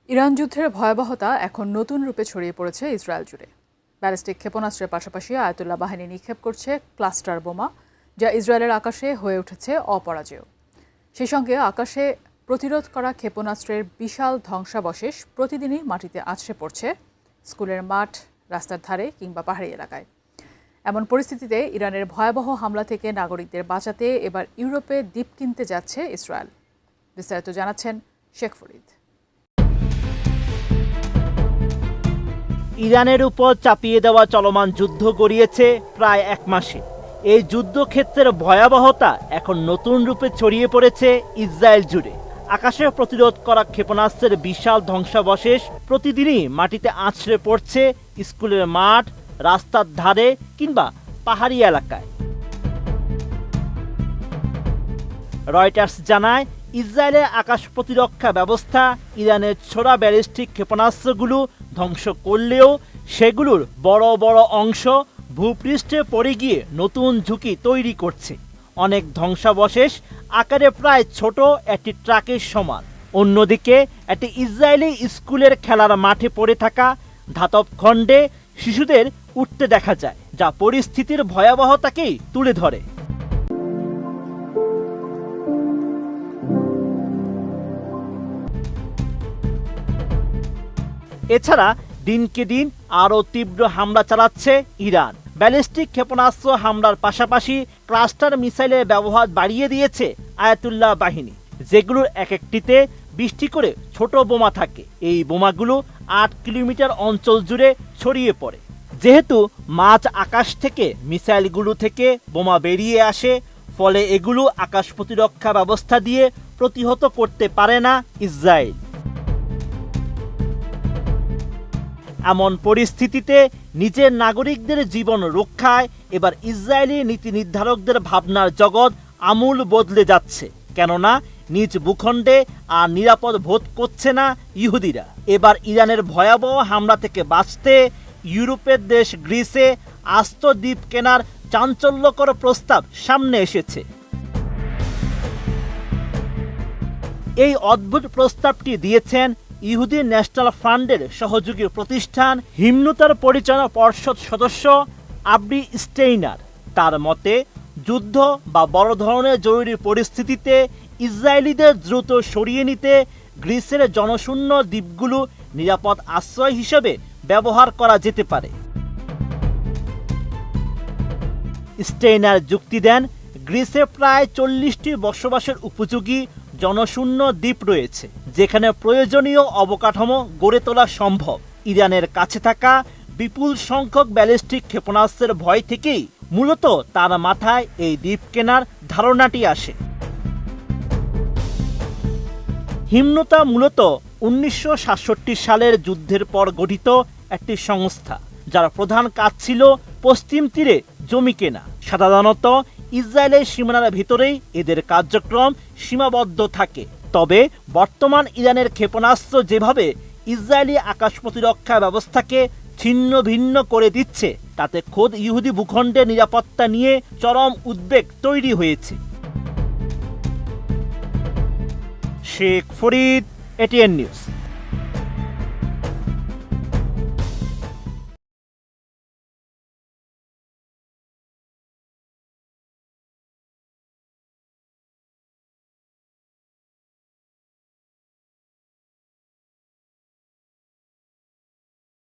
Iran যুদ্ধের ভয়াবহতা এখন নতুন রূপে ছড়িয়ে পড়েছে ইসরায়েল জুড়ে। ব্যালিস্টিক ক্ষেপণাস্ত্রের পাশাপাশি আয়াতুল্লাহ বাহিনী নিক্ষেপ করছে ক্লাস্টার বোমা, যা ইসরায়েলের আকাশে হয়ে উঠেছে অপরাজেয়। সেই সঙ্গে আকাশে প্রতিরোধ করা ক্ষেপণাস্ত্রের বিশাল ধ্বংসাবশেষ প্রতিদিনই মাটিতে আছড়ে পড়ছে স্কুলের মাঠ, রাস্তার ধারে কিংবা পাহাড়ি এলাকায়। এমন পরিস্থিতিতে ইরানের ভয়াবহ হামলা থেকে নাগরিকদের বাঁচাতে এবার ইউরোপে দ্বীপ কিনতে যাচ্ছে ইসরায়েল। বিস্তারিত জানাচ্ছেন শেখ ফরিদ। ইরানের উপর চাপিয়ে দেওয়া চলমান যুদ্ধ গড়িয়েছে প্রায় এক মাসে। এই যুদ্ধক্ষেত্রের ভয়াবহতা এখন নতুন রূপে ছড়িয়ে পড়েছে ইসরায়েল জুড়ে। আকাশে প্রতিরোধ করা ক্ষেপণাস্ত্রের বিশাল ধ্বংসাবশেষ প্রতিদিনই মাটিতে আছড়ে পড়ছে স্কুলের মাঠ, রাস্তার ধারে কিংবা পাহাড়ি এলাকায়। রয়টার্স জানায়, ইসরায়েলের আকাশ প্রতিরক্ষা ব্যবস্থা ইরানের ছোড়া ব্যালিস্টিক ক্ষেপণাস্ত্রগুলো ধ্বংস করলেও সেগুলোর বড় বড় অংশ ভূপৃষ্ঠে পড়ে গিয়ে নতুন ঝুঁকি তৈরি করছে। অনেক ধ্বংসাবশেষ আকারে প্রায় ছোট একটি ট্রাকের সমান। অন্যদিকে একটি ইসরায়েলি স্কুলের খেলার মাঠে পড়ে থাকা ধাতব খণ্ডে শিশুদের উঠতে দেখা যায়, যা পরিস্থিতির ভয়াবহতাকেই তুলে ধরে। এছাড়া দিনকে দিন আরও তীব্র হামলা চালাচ্ছে ইরান। ব্যালিস্টিক ক্ষেপণাস্ত্র হামলার পাশাপাশি ক্লাস্টার মিসাইলের ব্যবহার বাড়িয়ে দিয়েছে আয়াতুল্লাহ বাহিনী, যেগুলোর এক একটিতে 20টি করে ছোট বোমা থাকে। এই বোমাগুলো 8 কিলোমিটার অঞ্চল জুড়ে ছড়িয়ে পড়ে। যেহেতু মাঝ আকাশ থেকে মিসাইলগুলো থেকে বোমা বেরিয়ে আসে, ফলে এগুলো আকাশ প্রতিরক্ষা ব্যবস্থা দিয়ে প্রতিহত করতে পারে না ইসরায়েল। এমন পরিস্থিতিতে নিজের নাগরিকদের জীবন রক্ষায় এবার ইসরায়েলি নীতি নির্ধারকদের ভাবনার জগৎ আমূল বদলে যাচ্ছে। কেননা নিজ ভূখণ্ডে আর নিরাপদ বোধ করছে না ইহুদিরা। এবার ইরানের ভয়াবহ হামলা থেকে বাঁচতে ইউরোপের দেশ গ্রিসে আস্ত দ্বীপ কেনার চাঞ্চল্যকর প্রস্তাব সামনে এসেছে। এই অদ্ভুত প্রস্তাবটি দিয়েছেন ইহুদি ন্যাশনাল ফান্ডের সহযোগী প্রতিষ্ঠান হিমনুতার পরিচালনা পর্ষদ সদস্য আব্রি স্টেইনার। তার মতে, যুদ্ধ বা বড় ধরনের জরুরি পরিস্থিতিতে ইসরায়েলিদের দ্রুত সরিয়ে নিতে গ্রিসের জনশূন্য দ্বীপগুলো নিরাপদ আশ্রয় হিসেবে ব্যবহার করা যেতে পারে। স্টেইনার যুক্তি দেন, গ্রিসে প্রায় 40টি বসবাসের উপযোগী জনশূন্য দ্বীপ রয়েছে, যেখানে প্রয়োজনীয় অবকাঠামো গড়ে তোলা সম্ভব। ইরানের কাছে থাকা বিপুল সংখ্যক ব্যালিস্টিক ক্ষেপণাস্ত্রের ভয় থেকেই মূলত তার মাথায় এই দ্বীপ কেনার ধারণাটি আসে। হিমনুতা মূলত 1967 সালের যুদ্ধের পর গঠিত একটি সংস্থা, যার প্রধান কাজ ছিল পশ্চিম তীরে জমি কেনা। সাধারণত ইসরায়েলের সীমানার ভিতরেই এদের কার্যক্রম সীমাবদ্ধ থাকে। তবে বর্তমান ইরানের ক্ষেপণাস্ত্র যেভাবে ইসরায়েলি আকাশ প্রতিরক্ষা ব্যবস্থাকে ছিন্ন ভিন্ন করে দিচ্ছে, তাতে খোদ ইহুদি ভূখণ্ডের নিরাপত্তা নিয়ে চরম উদ্বেগ তৈরি হয়েছে। Sheikh Farid, ATN news.